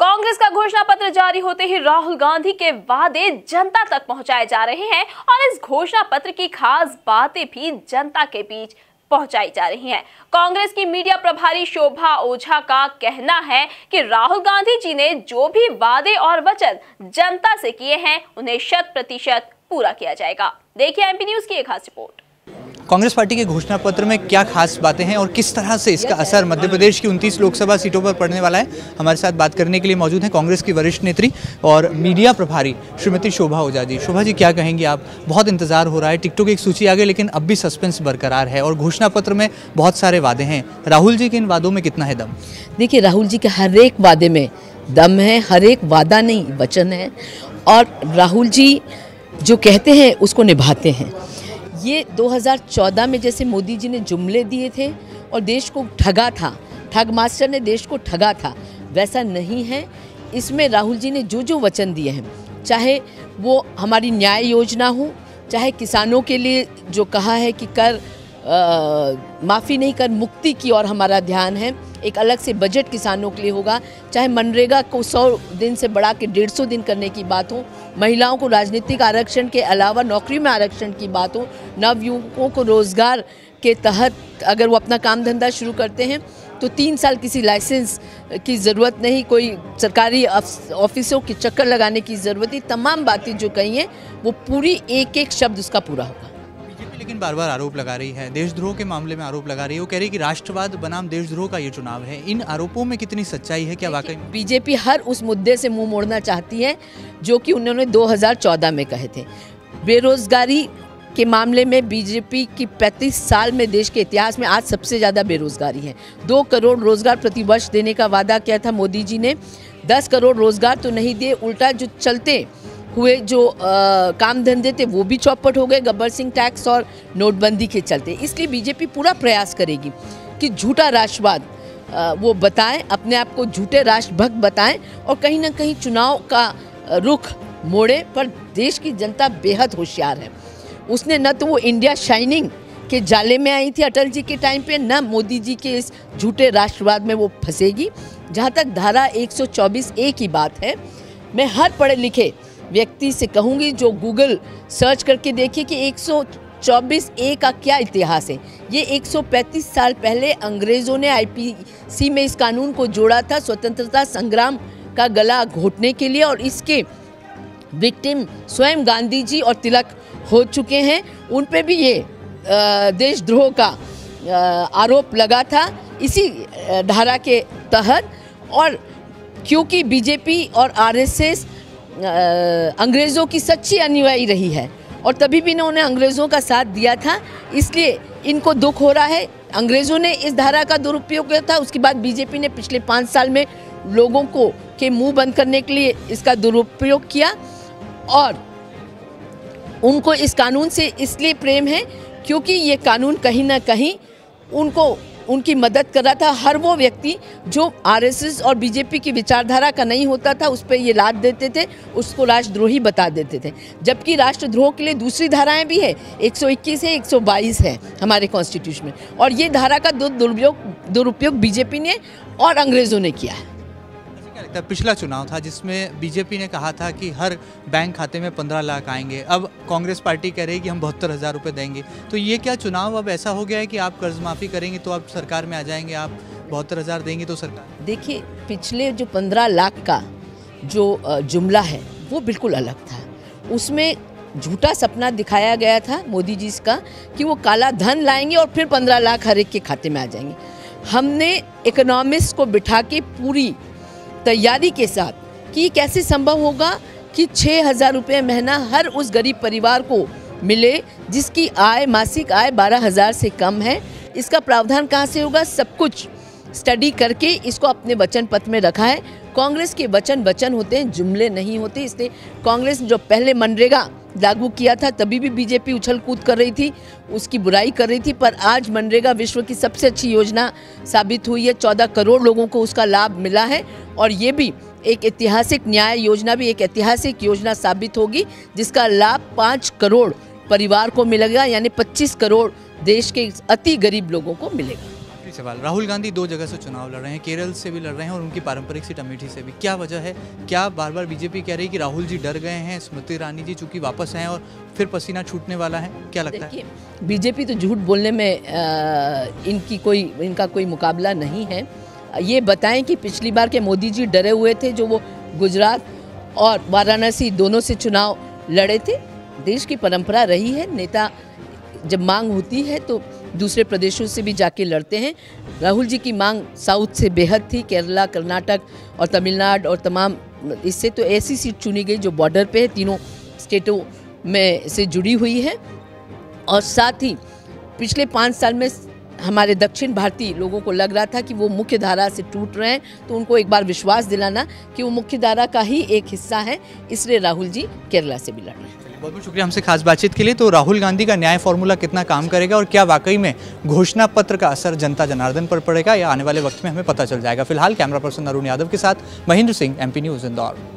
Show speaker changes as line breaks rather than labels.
कांग्रेस का घोषणा पत्र जारी होते ही राहुल गांधी के वादे जनता तक पहुंचाए जा रहे हैं और इस घोषणा पत्र की खास बातें भी जनता के बीच पहुंचाई जा रही हैं। कांग्रेस की मीडिया प्रभारी शोभा ओझा का कहना है कि राहुल गांधी जी ने जो भी वादे और वचन जनता से किए हैं उन्हें 100% पूरा किया जाएगा। देखिए एमपी न्यूज की एक खास रिपोर्ट।
कांग्रेस पार्टी के घोषणा पत्र में क्या खास बातें हैं और किस तरह से इसका असर मध्य प्रदेश की 29 लोकसभा सीटों पर पड़ने वाला है, हमारे साथ बात करने के लिए मौजूद हैं कांग्रेस की वरिष्ठ नेत्री और मीडिया प्रभारी श्रीमती शोभा ओझा जी। शोभा जी, क्या कहेंगी आप? बहुत इंतजार हो रहा है, टिकटों की एक सूची आ गई लेकिन अब भी सस्पेंस बरकरार है और घोषणा पत्र में बहुत सारे वादे हैं। राहुल जी के इन वादों में कितना है दम?
देखिए, राहुल जी के हर एक वादे में दम है, हर एक वादा नहीं वचन है और राहुल जी जो कहते हैं उसको निभाते हैं। ये 2014 में जैसे मोदी जी ने जुमले दिए थे और देश को ठगा था, ठग मास्टर ने देश को ठगा था, वैसा नहीं है। इसमें राहुल जी ने जो जो वचन दिए हैं, चाहे वो हमारी न्याय योजना हो, चाहे किसानों के लिए जो कहा है कि कर माफ़ी नहीं कर मुक्ति की और हमारा ध्यान है, एक अलग से बजट किसानों के लिए होगा, चाहे मनरेगा को 100 दिन से बढ़ा के 150 दिन करने की बात हो, महिलाओं को राजनीतिक आरक्षण के अलावा नौकरी में आरक्षण की बात हो, नवयुवकों को रोजगार के तहत अगर वो अपना काम धंधा शुरू करते हैं तो 3 साल किसी लाइसेंस की ज़रूरत नहीं, कोई सरकारी ऑफिसों के चक्कर लगाने की ज़रूरत नहीं। तमाम बातें जो कही हैं वो पूरी एक एक शब्द उसका पूरा होगा।
बीजेपी लेकिन बार बार आरोप लगा रही है, देशद्रोह के मामले में आरोप लगा रही है। वो कह रही है कि राष्ट्रवाद बनाम देशद्रोह का ये चुनाव है। इन आरोपों में कितनी सच्चाई है? क्या वाकई
बीजेपी हर उस मुद्दे से मुंह मोड़ना चाहती है जो कि उन्होंने 2014 में कहे थे। बेरोजगारी के मामले में बीजेपी की 35 साल में देश के इतिहास में आज सबसे ज़्यादा बेरोजगारी है। 2 करोड़ रोजगार प्रति वर्ष देने का वादा किया था मोदी जी ने, 10 करोड़ रोजगार तो नहीं दिए, उल्टा जो चलते हुए जो काम धंधे थे वो भी चौपट हो गए गब्बर सिंह टैक्स और नोटबंदी के चलते। इसलिए बीजेपी पूरा प्रयास करेगी कि झूठा राष्ट्रवाद वो बताएं, अपने आप को झूठे राष्ट्रभक्त बताएं और कहीं ना कहीं चुनाव का रुख मोड़े। पर देश की जनता बेहद होशियार है। उसने न तो वो इंडिया शाइनिंग के जाले में आई थी अटल जी के टाइम पे, न मोदी जी के इस झूठे राष्ट्रवाद में वो फंसेगी। जहाँ तक धारा 124A की बात है, मैं हर पढ़े लिखे व्यक्ति से कहूँगी जो गूगल सर्च करके देखिए कि 124A का क्या इतिहास है। ये 135 साल पहले अंग्रेज़ों ने IPC में इस कानून को जोड़ा था स्वतंत्रता संग्राम का गला घोटने के लिए और इसके विक्टिम स्वयं गांधी जी और तिलक हो चुके हैं। उन पे भी ये देशद्रोह का आरोप लगा था इसी धारा के तहत। और क्योंकि बीजेपी और RSS अंग्रेज़ों की सच्ची अनुयायी रही है और तभी भी इन्होंने अंग्रेज़ों का साथ दिया था, इसलिए इनको दुख हो रहा है। अंग्रेज़ों ने इस धारा का दुरुपयोग किया था, उसके बाद बीजेपी ने पिछले 5 साल में लोगों को के मुंह बंद करने के लिए इसका दुरुपयोग किया। और उनको इस कानून से इसलिए प्रेम है क्योंकि ये कानून कहीं ना कहीं उनकी मदद कर रहा था। हर वो व्यक्ति जो RSS और बीजेपी की विचारधारा का नहीं होता था उस पर ये लाद देते थे, उसको राष्ट्रद्रोही बता देते थे। जबकि राष्ट्रद्रोह के लिए दूसरी धाराएं भी है, 121 है, 122 है हमारे कॉन्स्टिट्यूशन में, और ये धारा का दुरुपयोग बीजेपी ने और अंग्रेज़ों ने किया है।
पिछला चुनाव था जिसमें बीजेपी ने कहा था कि हर बैंक खाते में 15 लाख आएंगे, अब कांग्रेस पार्टी कह रही है कि हम 72,000 रुपये देंगे। तो ये क्या चुनाव अब ऐसा हो गया है कि आप कर्ज माफ़ी करेंगे तो आप सरकार में आ जाएंगे, आप 72,000 देंगे तो सरकार? देखिए,
पिछले जो 15 लाख का जो जुमला है वो बिल्कुल अलग था। उसमें झूठा सपना दिखाया गया था मोदी जी का कि वो काला धन लाएंगे और फिर 15 लाख हर एक के खाते में आ जाएंगे। हमने इकोनॉमिस्ट को बिठा के पूरी तैयारी के साथ कि कैसे संभव होगा कि 6,000 रुपये महीना हर उस गरीब परिवार को मिले जिसकी आय मासिक आय 12,000 से कम है। इसका प्रावधान कहाँ से होगा, सब कुछ स्टडी करके इसको अपने वचन पत्र में रखा है। कांग्रेस के वचन होते हैं, जुमले नहीं होते। इसलिए कांग्रेस जो पहले मनरेगा लागू किया था तभी भी बीजेपी उछल कूद कर रही थी, उसकी बुराई कर रही थी, पर आज मनरेगा विश्व की सबसे अच्छी योजना साबित हुई है। 14 करोड़ लोगों को उसका लाभ मिला है और ये भी एक ऐतिहासिक न्याय योजना भी एक ऐतिहासिक योजना साबित होगी जिसका लाभ 5 करोड़ परिवार को मिलेगा, यानी 25 करोड़ देश के अति गरीब लोगों को मिलेगा।
सवाल, राहुल गांधी 2 जगह से चुनाव लड़ रहे हैं, केरल से भी लड़ रहे हैं और उनकी पारंपरिक सीट अमेठी से भी। क्या वजह है? क्या बार बार बीजेपी कह रही है कि राहुल जी डर गए हैं, स्मृति ईरानी जी चूंकि वापस हैं और फिर पसीना छूटने वाला है? क्या लगता है?
बीजेपी तो झूठ बोलने में इनका कोई मुकाबला नहीं है। ये बताएं कि पिछली बार के मोदी जी डरे हुए थे, जो वो गुजरात और वाराणसी दोनों से चुनाव लड़े थे। देश की परंपरा रही है, नेता जब मांग होती है तो दूसरे प्रदेशों से भी जाके लड़ते हैं। राहुल जी की मांग साउथ से बेहद थी, केरला, कर्नाटक और तमिलनाडु और तमाम, इससे तो ऐसी सीट चुनी गई जो बॉर्डर पे है, तीनों स्टेटों में से जुड़ी हुई है। और साथ ही पिछले 5 साल में हमारे दक्षिण भारतीय लोगों को लग रहा था कि वो मुख्य धारा से टूट रहे हैं, तो उनको एक बार विश्वास दिलाना कि वो मुख्य धारा का ही एक हिस्सा है, इसलिए राहुल जी केरला से भी लड़ रहे हैं।
बहुत बहुत शुक्रिया हमसे खास बातचीत के लिए। तो राहुल गांधी का न्याय फॉर्मूला कितना काम करेगा और क्या वाकई में घोषणा पत्र का असर जनता जनार्दन पर पड़ेगा, या आने वाले वक्त में हमें पता चल जाएगा। फिलहाल कैमरा पर्सन अरुण यादव के साथ महेंद्र सिंह, MP न्यूज़, इंदौर।